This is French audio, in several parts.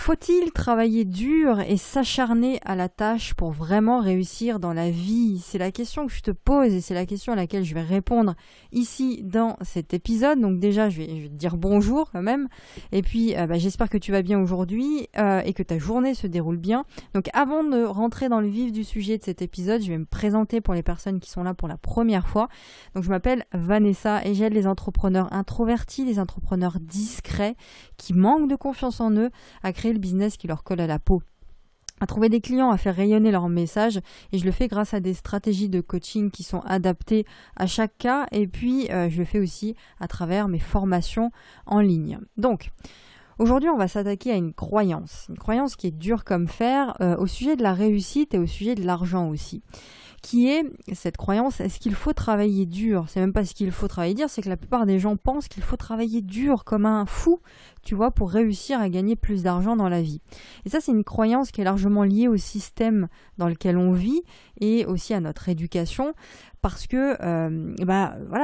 Faut-il travailler dur et s'acharner à la tâche pour vraiment réussir dans la vie? C'est la question que je te pose et c'est la question à laquelle je vais répondre ici dans cet épisode. Donc déjà, je vais te dire bonjour quand même. Et puis, j'espère que tu vas bien aujourd'hui et que ta journée se déroule bien. Donc avant de rentrer dans le vif du sujet de cet épisode, je vais me présenter pour les personnes qui sont là pour la première fois. Donc je m'appelle Vanessa et j'aide les entrepreneurs introvertis, les entrepreneurs discrets qui manquent de confiance en eux à créer le business qui leur colle à la peau, à trouver des clients, à faire rayonner leur message, et je le fais grâce à des stratégies de coaching qui sont adaptées à chaque cas, et puis je le fais aussi à travers mes formations en ligne. Donc aujourd'hui, on va s'attaquer à une croyance qui est dure comme fer au sujet de la réussite et au sujet de l'argent aussi. Qui est cette croyance, est-ce qu'il faut travailler dur? C'est même pas ce qu'il faut travailler dur, c'est que la plupart des gens pensent qu'il faut travailler dur comme un fou, tu vois, pour réussir à gagner plus d'argent dans la vie. Et ça, c'est une croyance qui est largement liée au système dans lequel on vit et aussi à notre éducation, parce que,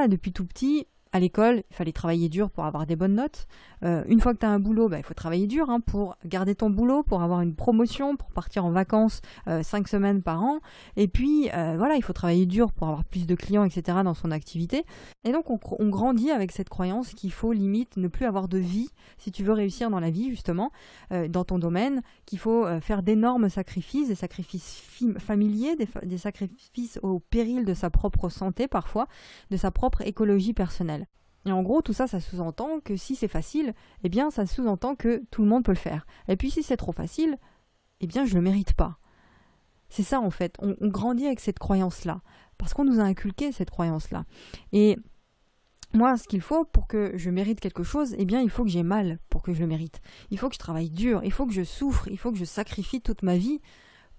depuis tout petit, à l'école, il fallait travailler dur pour avoir des bonnes notes. Une fois que tu as un boulot, il faut travailler dur pour garder ton boulot, pour avoir une promotion, pour partir en vacances 5 semaines par an. Et puis, il faut travailler dur pour avoir plus de clients, etc. dans son activité. Et donc, on grandit avec cette croyance qu'il faut limite ne plus avoir de vie si tu veux réussir dans la vie, justement, dans ton domaine, qu'il faut faire d'énormes sacrifices, des sacrifices familiers, des sacrifices au péril de sa propre santé parfois, de sa propre écologie personnelle. Et en gros, tout ça, ça sous-entend que si c'est facile, eh bien, ça sous-entend que tout le monde peut le faire. Et puis, si c'est trop facile, eh bien, je le mérite pas. C'est ça, en fait. On grandit avec cette croyance-là. Parce qu'on nous a inculqué cette croyance-là. Et moi, ce qu'il faut pour que je mérite quelque chose, eh bien, il faut que j'ai mal pour que je le mérite. Il faut que je travaille dur, il faut que je souffre, il faut que je sacrifie toute ma vie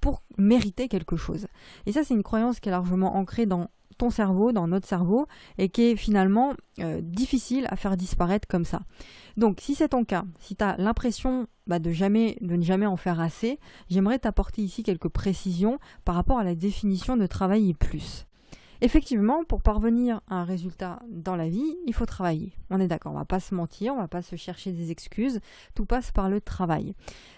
pour mériter quelque chose. Et ça, c'est une croyance qui est largement ancrée dans ton cerveau, dans notre cerveau, et qui est finalement difficile à faire disparaître comme ça. Donc, si c'est ton cas, si tu as l'impression de ne jamais en faire assez, j'aimerais t'apporter ici quelques précisions par rapport à la définition de travailler plus. Effectivement, pour parvenir à un résultat dans la vie, il faut travailler. On est d'accord, on ne va pas se mentir, on ne va pas se chercher des excuses. Tout passe par le travail.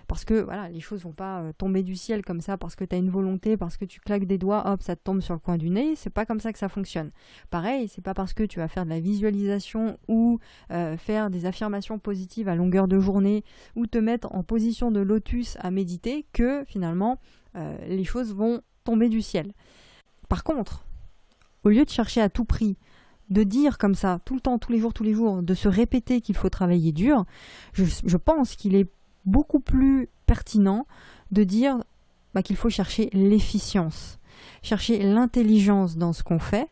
Parce que les choses ne vont pas tomber du ciel comme ça parce que tu as une volonté, parce que tu claques des doigts, hop, ça te tombe sur le coin du nez. C'est pas comme ça que ça fonctionne. Pareil, c'est pas parce que tu vas faire de la visualisation ou faire des affirmations positives à longueur de journée ou te mettre en position de lotus à méditer que finalement les choses vont tomber du ciel. Par contre, au lieu de chercher à tout prix, de dire comme ça, tout le temps, tous les jours, de se répéter qu'il faut travailler dur, je pense qu'il est beaucoup plus pertinent de dire qu'il faut chercher l'efficience, chercher l'intelligence dans ce qu'on fait,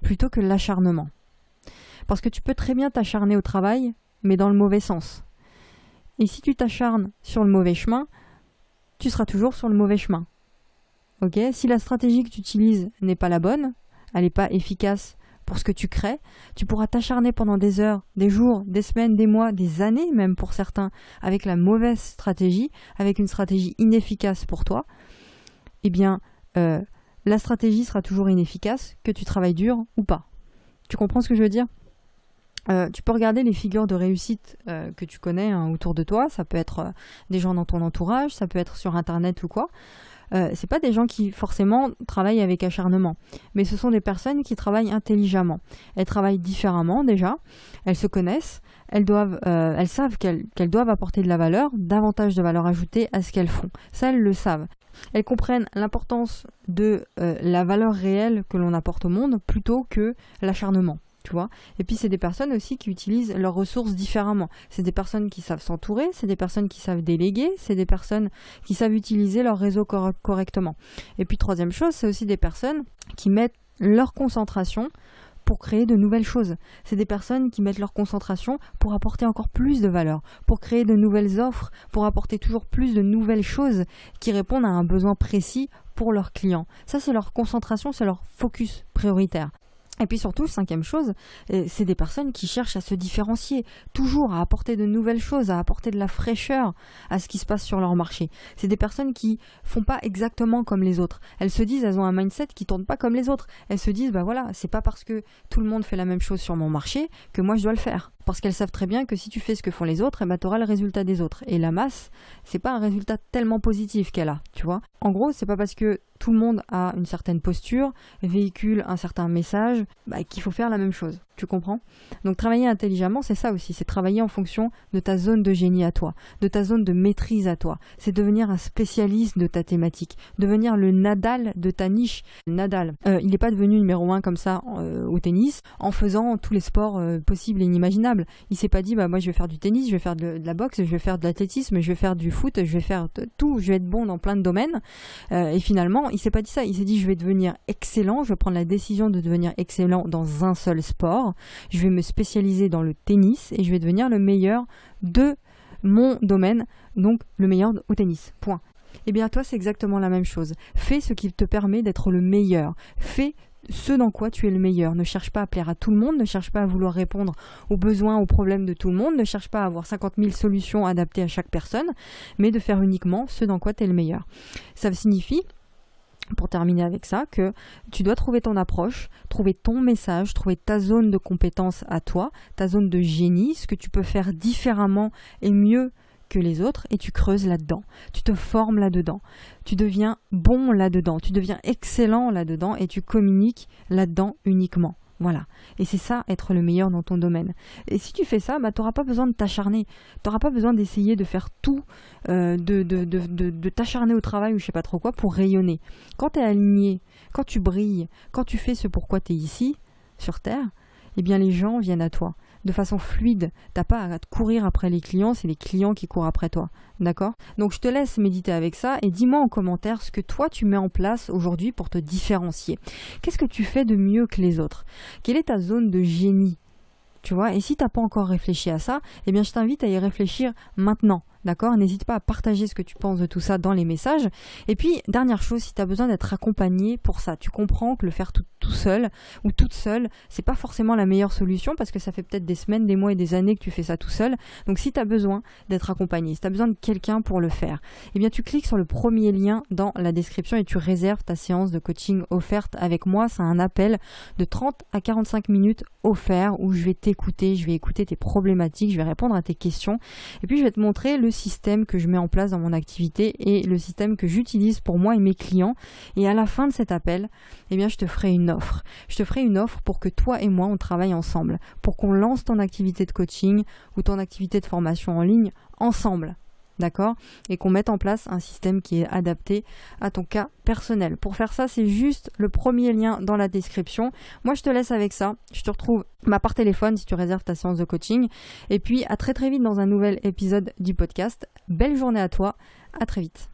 plutôt que l'acharnement. Parce que tu peux très bien t'acharner au travail, mais dans le mauvais sens. Et si tu t'acharnes sur le mauvais chemin, tu seras toujours sur le mauvais chemin. Ok ? Si la stratégie que tu utilises n'est pas la bonne, elle n'est pas efficace pour ce que tu crées, tu pourras t'acharner pendant des heures, des jours, des semaines, des mois, des années même pour certains, avec la mauvaise stratégie, avec une stratégie inefficace pour toi. Eh bien, la stratégie sera toujours inefficace, que tu travailles dur ou pas. Tu comprends ce que je veux dire ? Tu peux regarder les figures de réussite que tu connais autour de toi, ça peut être des gens dans ton entourage, ça peut être sur internet ou quoi. C'est pas des gens qui forcément travaillent avec acharnement, mais ce sont des personnes qui travaillent intelligemment. Elles travaillent différemment déjà, elles se connaissent, elles savent qu'elles doivent apporter de la valeur, davantage de valeur ajoutée à ce qu'elles font. Ça, elles le savent. Elles comprennent l'importance de la valeur réelle que l'on apporte au monde plutôt que l'acharnement. Tu vois. Et puis c'est des personnes aussi qui utilisent leurs ressources différemment. C'est des personnes qui savent s'entourer, c'est des personnes qui savent déléguer, c'est des personnes qui savent utiliser leur réseau correctement. Et puis troisième chose, c'est aussi des personnes qui mettent leur concentration pour créer de nouvelles choses. C'est des personnes qui mettent leur concentration pour apporter encore plus de valeur, pour créer de nouvelles offres, pour apporter toujours plus de nouvelles choses qui répondent à un besoin précis pour leurs clients. Ça, c'est leur concentration, c'est leur focus prioritaire. Et puis surtout, cinquième chose, c'est des personnes qui cherchent à se différencier, toujours à apporter de nouvelles choses, à apporter de la fraîcheur à ce qui se passe sur leur marché. C'est des personnes qui font pas exactement comme les autres. Elles se disent, elles ont un mindset qui tourne pas comme les autres. Elles se disent, c'est pas parce que tout le monde fait la même chose sur mon marché que moi je dois le faire. Parce qu'elles savent très bien que si tu fais ce que font les autres, tu auras le résultat des autres. Et la masse, c'est pas un résultat tellement positif qu'elle a, tu vois. En gros, c'est pas parce que tout le monde a une certaine posture, véhicule un certain message, qu'il faut faire la même chose. Tu comprends? Donc travailler intelligemment, c'est ça aussi. C'est travailler en fonction de ta zone de génie à toi, de ta zone de maîtrise à toi. C'est devenir un spécialiste de ta thématique, devenir le Nadal de ta niche. Nadal, il n'est pas devenu numéro 1 comme ça au tennis en faisant tous les sports possibles et inimaginables. Il s'est pas dit, moi je vais faire du tennis, je vais faire de la boxe, je vais faire de l'athlétisme, je vais faire du foot, je vais faire tout, je vais être bon dans plein de domaines. Et finalement, il s'est pas dit ça. Il s'est dit, je vais devenir excellent, je vais prendre la décision de devenir excellent dans un seul sport. Je vais me spécialiser dans le tennis et je vais devenir le meilleur de mon domaine, donc le meilleur au tennis. Point. Eh bien, toi, c'est exactement la même chose. Fais ce qui te permet d'être le meilleur. Fais ce dans quoi tu es le meilleur. Ne cherche pas à plaire à tout le monde, ne cherche pas à vouloir répondre aux besoins, aux problèmes de tout le monde, ne cherche pas à avoir 50 000 solutions adaptées à chaque personne, mais de faire uniquement ce dans quoi tu es le meilleur. Ça signifie, pour terminer avec ça, que tu dois trouver ton approche, trouver ton message, trouver ta zone de compétence à toi, ta zone de génie, ce que tu peux faire différemment et mieux que les autres, et tu creuses là-dedans. Tu te formes là-dedans. Tu deviens bon là-dedans. Tu deviens excellent là-dedans et tu communiques là-dedans uniquement. Voilà. Et c'est ça, être le meilleur dans ton domaine. Et si tu fais ça, tu n'auras pas besoin de t'acharner. Tu n'auras pas besoin d'essayer de faire tout, de t'acharner au travail ou je sais pas trop quoi pour rayonner. Quand tu es aligné, quand tu brilles, quand tu fais ce pourquoi tu es ici, sur Terre, eh bien les gens viennent à toi de façon fluide. T'as pas à te courir après les clients, c'est les clients qui courent après toi. D'accord? Donc je te laisse méditer avec ça et dis-moi en commentaire ce que toi tu mets en place aujourd'hui pour te différencier. Qu'est-ce que tu fais de mieux que les autres? Quelle est ta zone de génie? Tu vois? Et si t'as pas encore réfléchi à ça, eh bien je t'invite à y réfléchir maintenant. D'accord? N'hésite pas à partager ce que tu penses de tout ça dans les messages. Et puis, dernière chose, si tu as besoin d'être accompagné pour ça, tu comprends que le faire tout seul ou toute seule, c'est pas forcément la meilleure solution parce que ça fait peut-être des semaines, des mois et des années que tu fais ça tout seul. Donc, si tu as besoin d'être accompagné, si tu as besoin de quelqu'un pour le faire, eh bien, tu cliques sur le premier lien dans la description et tu réserves ta séance de coaching offerte avec moi. C'est un appel de 30 à 45 minutes offert où je vais t'écouter, je vais écouter tes problématiques, je vais répondre à tes questions et puis je vais te montrer le système que je mets en place dans mon activité et le système que j'utilise pour moi et mes clients. Et à la fin de cet appel, eh bien, je te ferai une offre. Je te ferai une offre pour que toi et moi, on travaille ensemble, pour qu'on lance ton activité de coaching ou ton activité de formation en ligne ensemble. D'accord? Et qu'on mette en place un système qui est adapté à ton cas personnel. Pour faire ça, c'est juste le premier lien dans la description. Moi, je te laisse avec ça. Je te retrouve par téléphone si tu réserves ta séance de coaching. Et puis, à très très vite dans un nouvel épisode du podcast. Belle journée à toi. À très vite.